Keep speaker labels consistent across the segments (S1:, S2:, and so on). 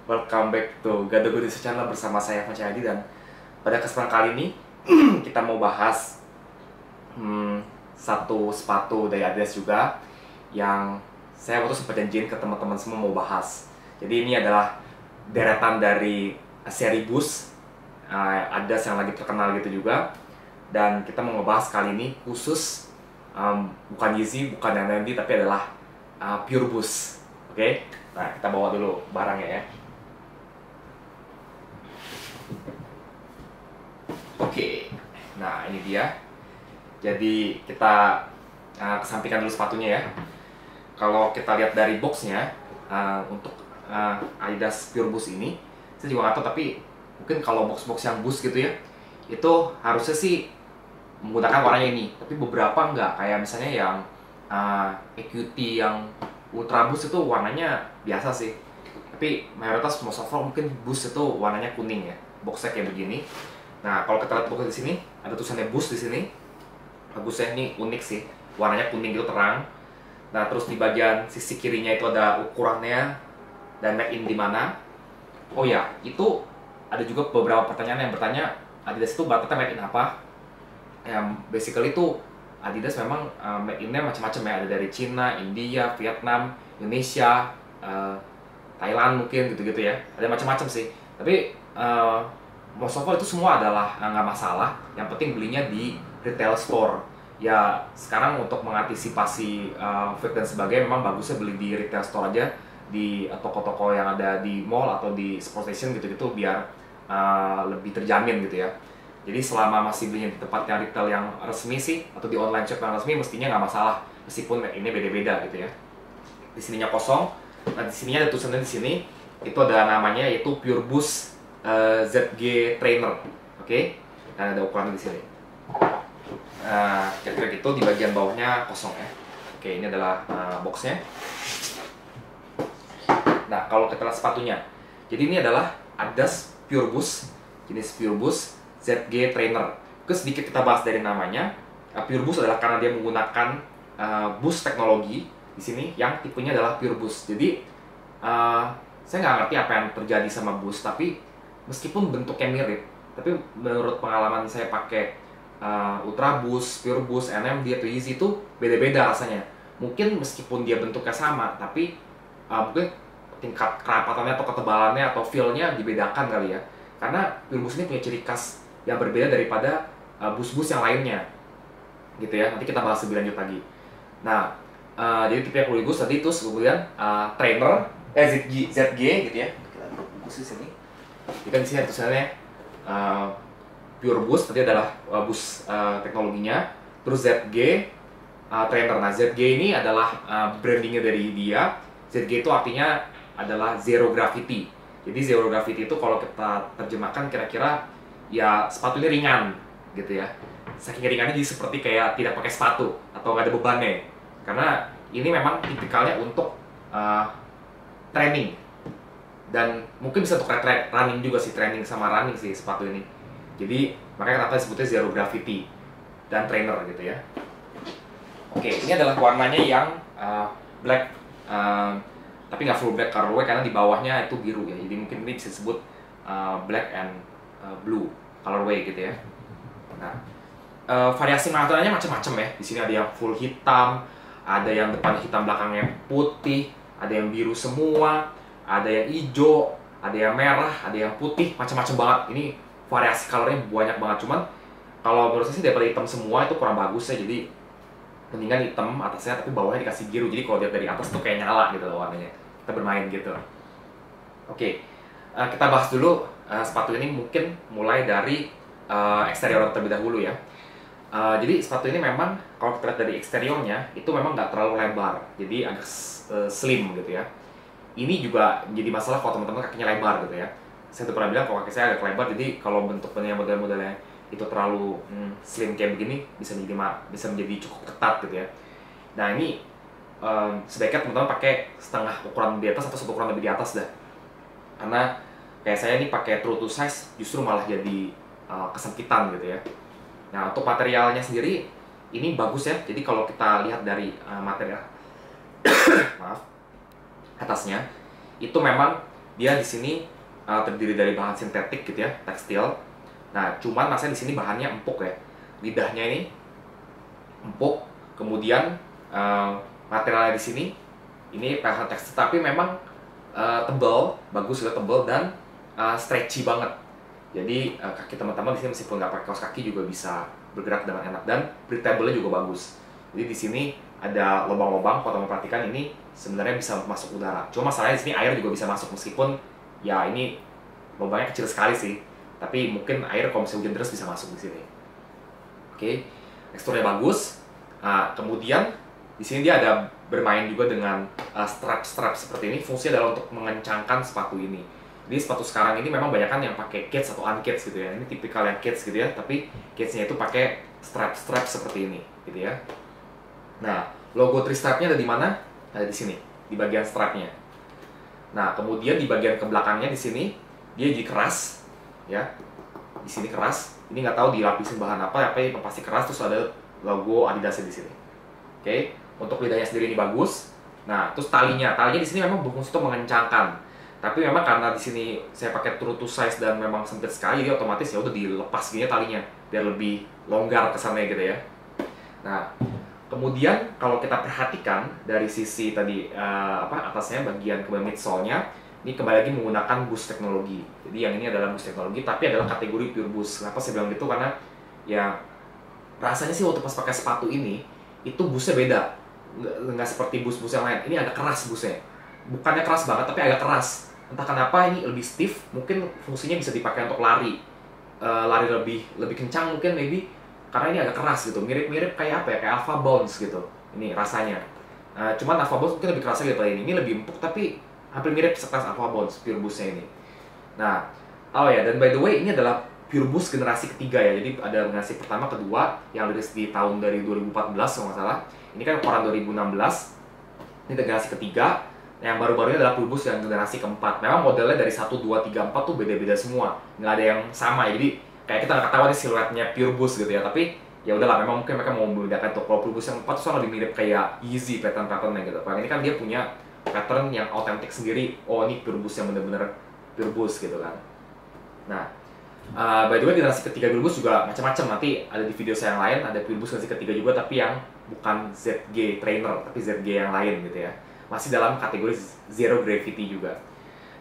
S1: Welcome back to Gado Gado Channel bersama saya Fajar Hadi, dan pada kesempatan kali ini kita mau bahas satu sepatu dari Adidas juga yang saya waktu sempat janjiin ke teman-teman semua mau bahas. Jadi ini adalah deretan dari seri Boost Adidas yang lagi terkenal gitu juga, dan kita mau ngebahas kali ini khusus bukan Yeezy, bukan yang nanti, tapi adalah Pure Boost. Oke? Nah, kita bawa dulu barangnya ya. Oke, nah ini dia. Jadi kita kesampingkan dulu sepatunya ya. Kalau kita lihat dari boxnya, untuk Adidas Pure Boost ini, saya juga nggak tahu, tapi mungkin kalau box-box yang Boost gitu ya, itu harusnya sih menggunakan warnanya ini. Tapi beberapa nggak, kayak misalnya yang EQT yang Ultra Boost itu warnanya biasa sih. Tapi mayoritas most of all mungkin Boost itu warnanya kuning ya. Boxnya kayak begini. Nah, kalau kita lihat boxnya di sini, ada tulisannya Boost di sini. Bagusnya ini unik sih, warnanya kuning gitu terang. Nah, terus di bagian sisi kirinya itu ada ukurannya dan made in di mana. Oh ya, itu ada juga beberapa pertanyaan yang bertanya Adidas itu batasnya made in apa? Yang basically itu Adidas memang made in-nya macam-macam ya, ada dari Cina, India, Vietnam, Indonesia, Thailand mungkin gitu-gitu ya. Ada macam-macam sih. Tapi most of all itu semua adalah nggak masalah. Yang penting belinya di retail store. Ya sekarang untuk mengantisipasi fake dan sebagainya, memang bagusnya beli di retail store aja, di toko-toko yang ada di mall atau di sport station gitu-gitu, biar lebih terjamin gitu ya. Jadi selama masih belinya di tempat yang retail yang resmi sih, atau di online shop yang resmi, mestinya nggak masalah, meskipun ini beda-beda gitu ya. Di sininya kosong. Nah, di sininya ada tulisannya di sini, itu ada namanya, yaitu Pure Boost ZG Trainer. Oke? Dan ada ukuran di sini. Kira-kira gitu. Di bagian bawahnya kosong ya. Oke, ini adalah boxnya. Nah, kalau kita lihat sepatunya, jadi ini adalah Adidas Pure Boost, jenis Pure Boost ZG Trainer. Sedikit kita bahas dari namanya. Pure Boost adalah karena dia menggunakan boost teknologi di sini, yang tipenya adalah Pure Boost. Jadi saya nggak ngerti apa yang terjadi sama Boost, tapi meskipun bentuknya mirip, tapi menurut pengalaman saya pakai Ultra Boost, Pure Boost, NMD atau Yeezy itu beda-beda rasanya. Mungkin meskipun dia bentuknya sama, tapi mungkin tingkat kerapatannya atau ketebalannya atau feel-nya dibedakan kali ya. Karena Pure Boost ini punya ciri khas yang berbeda daripada boost-boost yang lainnya, gitu ya. Nanti kita bahas lebih lanjut lagi. Nah, jadi tipe Pure Boost tadi, terus kemudian Trainer, ZG gitu ya. Kita bungkus di sini. Jadi kan di sini tulisannya Pure Boost, tadi adalah boost teknologinya. Terus ZG Trainer. Nah, ZG ini adalah brandingnya dari dia. ZG itu artinya adalah Zero Gravity. Jadi Zero Gravity itu kalau kita terjemahkan kira-kira ya sepatu ini ringan gitu ya. Saking ringannya jadi seperti kayak tidak pakai sepatu atau nggak ada bebannya. Karena ini memang tipikalnya untuk training, dan mungkin bisa untuk running juga sih, training sama running sih sepatu ini. Jadi makanya kenapa disebutnya Zero Gravity dan Trainer gitu ya. Oke, ini adalah warnanya yang black, tapi nggak full black colorway karena di bawahnya itu biru ya. Jadi mungkin ini bisa disebut black and blue colorway gitu ya. Nah, variasi warnanya macam-macam ya. Di sini ada yang full hitam, ada yang depan hitam belakangnya putih, ada yang biru semua, ada yang hijau, ada yang merah, ada yang putih, macam-macam banget. Ini variasi colornya banyak banget. Cuman kalau menurut saya sih daripada hitam semua itu kurang bagus ya. Jadi mendingan hitam atasnya tapi bawahnya dikasih biru. Jadi kalau lihat dari atas tuh kayak nyala gitu loh warnanya. Kita bermain gitu. Oke, kita bahas dulu sepatu ini mungkin mulai dari eksterior terlebih dahulu ya. Jadi sepatu ini memang kalau kita lihat dari eksteriornya itu memang nggak terlalu lebar, jadi agak slim gitu ya. Ini juga menjadi masalah kalau teman-teman kakinya lebar gitu ya. Saya tuh pernah bilang kalau kaki saya agak lebar, jadi kalau bentuknya model-modelnya itu terlalu slim kayak begini bisa menjadi cukup ketat gitu ya. Nah ini sebaiknya teman-teman pakai setengah ukuran di atas atau satu ukuran lebih di atas dah. Karena kayak saya ini pakai true to size justru malah jadi kesempitan gitu ya. Nah, untuk materialnya sendiri ini bagus ya. Jadi kalau kita lihat dari material maaf, atasnya itu memang dia di sini terdiri dari bahan sintetik gitu ya, tekstil. Nah, cuman maksudnya di sini bahannya empuk ya. Lidahnya ini empuk, kemudian materialnya di sini ini bahan tekstil tapi memang tebal, bagus juga tebal dan stretchy banget. Jadi kaki teman-teman di sini meskipun nggak pakai kaos kaki juga bisa bergerak dengan enak dan breathable-nya juga bagus. Jadi di sini ada lubang-lubang, kalau teman perhatikan ini sebenarnya bisa masuk udara. Cuma masalahnya di sini air juga bisa masuk meskipun ya ini lubangnya kecil sekali sih. Tapi mungkin air kalau misalnya hujan deras bisa masuk di sini. Oke, teksturnya bagus. Kemudian di sini dia ada bermain juga dengan strap-strap seperti ini. Fungsinya adalah untuk mengencangkan sepatu ini. Jadi sepatu sekarang ini memang banyak kan yang pakai cage atau uncage gitu ya. Ini tipikal yang cage gitu ya, tapi cage-nya itu pakai strap-strap seperti ini gitu ya. Nah, logo Tri-Stripe-nya ada di mana? Ada di sini, di bagian strapnya. Nah, kemudian di bagian ke belakangnya di sini dia jadi keras ya. Di sini keras. Ini nggak tahu dilapisin bahan apa, yang pasti keras, terus ada logo Adidas di sini. Oke, untuk lidahnya sendiri ini bagus. Nah, terus talinya di sini memang berfungsi untuk mengencangkan. Tapi memang karena di sini saya pakai true to size dan memang sempit sekali, jadi otomatis ya udah dilepas gini talinya biar lebih longgar kesannya gitu ya. Nah, kemudian kalau kita perhatikan dari sisi tadi atasnya bagian ke midsole-nya, ini kembali lagi menggunakan boost teknologi. Jadi yang ini adalah boost teknologi tapi adalah kategori pure boost. Kenapa saya bilang gitu? Karena ya rasanya sih waktu pas pakai sepatu ini itu boostnya beda, nggak seperti boost-boost yang lain. Ini agak keras boostnya, bukannya keras banget tapi agak keras. Entah kenapa ini lebih stiff, mungkin fungsinya bisa dipakai untuk lari, lari lebih kencang mungkin maybe, karena ini agak keras gitu, mirip-mirip kayak apa ya, kayak Alpha Bounce gitu ini rasanya. Cuman Alpha Bounce mungkin lebih keras lagi daripada ini lebih empuk tapi hampir mirip sekelas Alpha Bounce Pure Boost-nya ini. Nah, oh ya, dan by the way ini adalah Pure Boost generasi ketiga ya, jadi ada generasi pertama, kedua yang rilis di tahun dari 2014 kalau nggak salah. Ini kan keluaran 2016, ini generasi ketiga. Yang baru-barunya adalah Pure Boost yang generasi keempat. Memang modelnya dari 1, 2, 3, 4 tuh beda-beda semua, nggak ada yang sama ya. Jadi kayak kita nggak ketahuan nih siluetnya Pure Boost gitu ya, tapi ya udahlah, memang mungkin mereka mau membedakan tuh. Kalau Pure Boost yang 4 tuh lebih mirip kayak Yeezy pattern-patternnya gitu. Kalau ini kan dia punya pattern yang otentik sendiri. Oh, ini Pure Boost yang bener-bener Pure Boost gitu kan. Nah, by the way generasi ketiga Pure Boost juga macam-macam. Nanti ada di video saya yang lain, ada Pure Boost generasi ketiga juga tapi yang bukan ZG Trainer tapi ZG yang lain gitu ya. Masih dalam kategori zero gravity juga.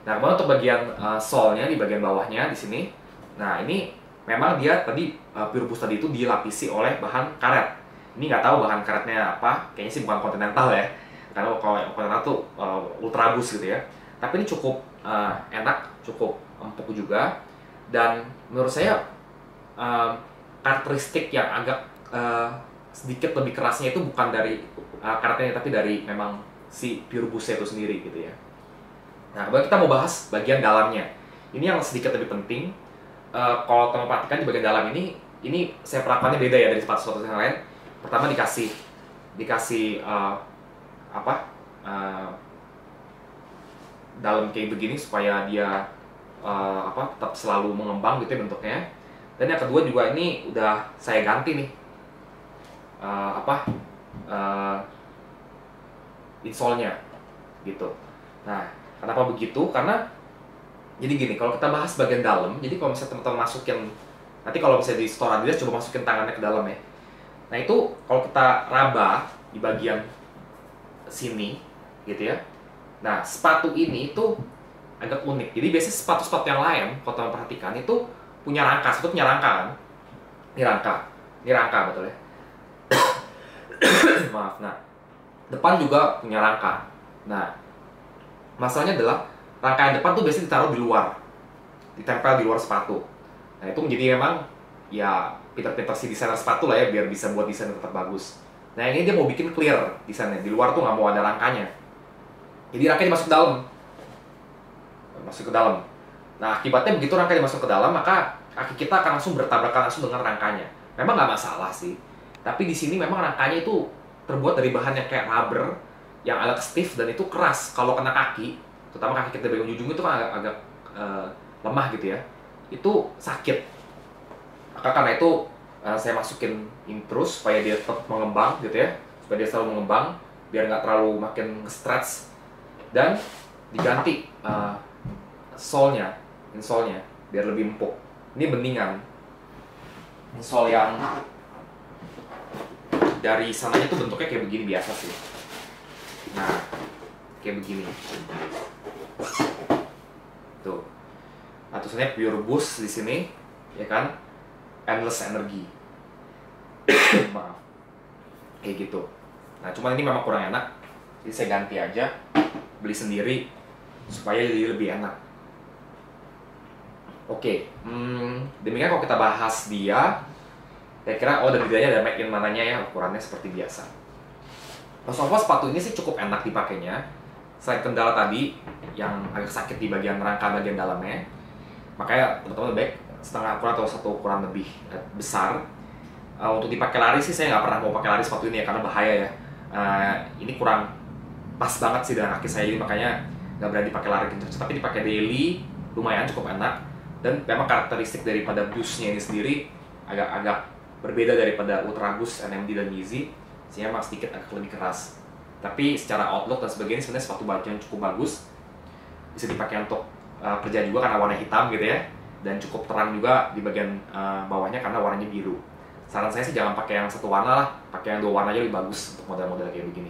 S1: Nah, kemudian untuk bagian sole-nya di bagian bawahnya di sini. Nah, ini memang dia tadi Pure Boost tadi itu dilapisi oleh bahan karet. Ini nggak tahu bahan karetnya apa, kayaknya sih bukan Continental ya. Karena kalau yang Continental tuh Ultra Boost gitu ya. Tapi ini cukup enak, cukup empuk juga. Dan menurut saya karakteristik yang agak sedikit lebih kerasnya itu bukan dari karetnya tapi dari memang si Pure Boost itu sendiri gitu ya. Nah, kemudian kita mau bahas bagian dalamnya. Ini yang sedikit lebih penting. Kalau teman perhatikan di bagian dalam ini saya perlakuannya beda ya dari sepatu-sepatu yang lain. Pertama dikasih dalam kayak begini supaya dia tetap selalu mengembang gitu ya bentuknya. Dan yang kedua juga ini udah saya ganti nih insole-nya gitu. Nah, kenapa begitu? Karena jadi gini, kalau kita bahas bagian dalam, jadi kalau misalnya teman-teman masukin, nanti kalau misalnya di store Adidas coba masukin tangannya ke dalam ya. Nah, itu kalau kita raba di bagian sini gitu ya. Nah, sepatu ini tuh agak unik. Jadi biasanya sepatu-sepatu yang lain kalau teman perhatikan itu punya rangka, sepatu punya rangka kan. Ini rangka betul ya. Maaf. Nah, depan juga punya rangka. Nah, masalahnya adalah rangka yang depan tuh biasanya ditaruh di luar, ditempel di luar sepatu. Nah, itu menjadi memang ya pinter-pinter si desainer sepatu lah ya, biar bisa buat desain tetap bagus. Nah, ini dia mau bikin clear desainnya, di luar tuh nggak mau ada rangkanya. Jadi rangkanya masuk ke dalam. Nah, akibatnya begitu rangkanya masuk ke dalam, maka kaki kita akan langsung bertabrakan langsung dengan rangkanya. Memang nggak masalah sih, tapi di sini memang rangkanya itu terbuat dari bahan yang kayak rubber, yang agak stiff dan itu keras. Kalau kena kaki, terutama kaki kita bagian ujung itu kan agak lemah gitu ya, itu sakit. Maka karena itu saya masukin terus supaya dia tetap mengembang gitu ya, supaya dia selalu mengembang biar nggak terlalu makin stretch. Dan diganti insole-nya biar lebih empuk. Ini beningan. Insole yang dari sananya tuh bentuknya kayak begini biasa sih. Nah, kayak begini. Tuh. Nah, tulisannya Pure Boost di sini, ya kan? Endless Energy. Maaf. Kayak gitu. Nah, cuman ini memang kurang enak. Jadi saya ganti aja, beli sendiri supaya jadi lebih enak. Oke, demikian kalau kita bahas dia. Saya kira dari bedanya ada make in mananya ya, ukurannya seperti biasa. First of all, sepatu ini sih cukup enak dipakainya. Selain kendala tadi yang agak sakit di bagian rangka bagian dalamnya, makanya teman-teman lebih baik setengah ukuran atau satu ukuran lebih besar. Untuk dipakai lari sih saya nggak pernah mau pakai lari sepatu ini ya, karena bahaya ya. Ini kurang pas banget sih dengan kaki saya, ini makanya nggak berani pakai lari kencang. Tapi dipakai daily lumayan cukup enak, dan memang karakteristik daripada Boost-nya ini sendiri agak berbeda daripada Ultra Boost, NMD dan Yeezy, sehingga memang sedikit agak lebih keras. Tapi secara outlook dan sebagainya sebenarnya sepatu baju yang cukup bagus, bisa dipakai untuk kerja juga karena warna hitam gitu ya, dan cukup terang juga di bagian bawahnya karena warnanya biru. Saran saya sih jangan pakai yang satu warna lah, pakai yang dua warna aja lebih bagus untuk model-model kayak begini.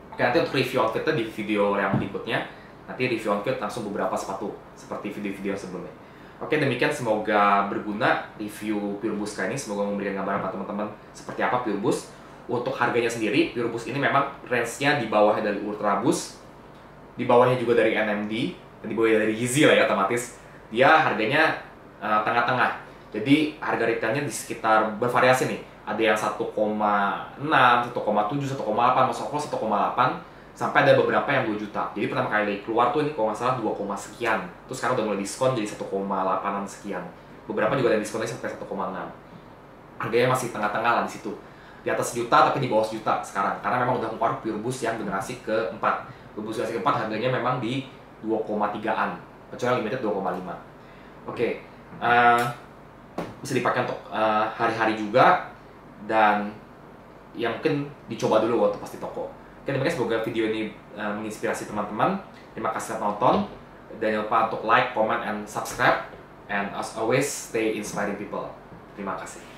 S1: Oke, nanti untuk review outfitnya di video yang berikutnya. Nanti review outfit langsung beberapa sepatu seperti video-video sebelumnya. Oke, demikian semoga berguna review Pure Boost kali ini. Semoga memberikan gambaran buat teman-teman seperti apa Pure Boost. Untuk harganya sendiri, Pure Boost ini memang range-nya di bawahnya dari Ultra Boost, di bawahnya juga dari NMD, dan di bawahnya dari Yeezy lah ya otomatis. Dia harganya tengah-tengah. Jadi harga retailnya di sekitar bervariasi nih. Ada yang 1,6, 1,7, 1,8, masuk ke 1,8, sampai ada beberapa yang 2 juta. Jadi pertama kali keluar tuh ini kalau nggak salah 2, sekian. Terus sekarang udah mulai diskon jadi 1,8an sekian. Beberapa juga ada diskonnya sampai 1,6. Harganya masih tengah-tengah lah di situ. Di atas juta tapi di bawah juta sekarang. Karena memang udah keluar Pure Boost yang generasi keempat. Pure Boost generasi keempat harganya memang di 2,3an. Kecuali limited 2,5. Oke. Bisa dipakai untuk hari-hari juga, dan yang mungkin dicoba dulu waktu pas di toko. Oke, demikian semoga video ini menginspirasi teman-teman. Terima kasih telah nonton, dan jangan lupa untuk like, comment, and subscribe. And as always, stay inspiring people. Terima kasih.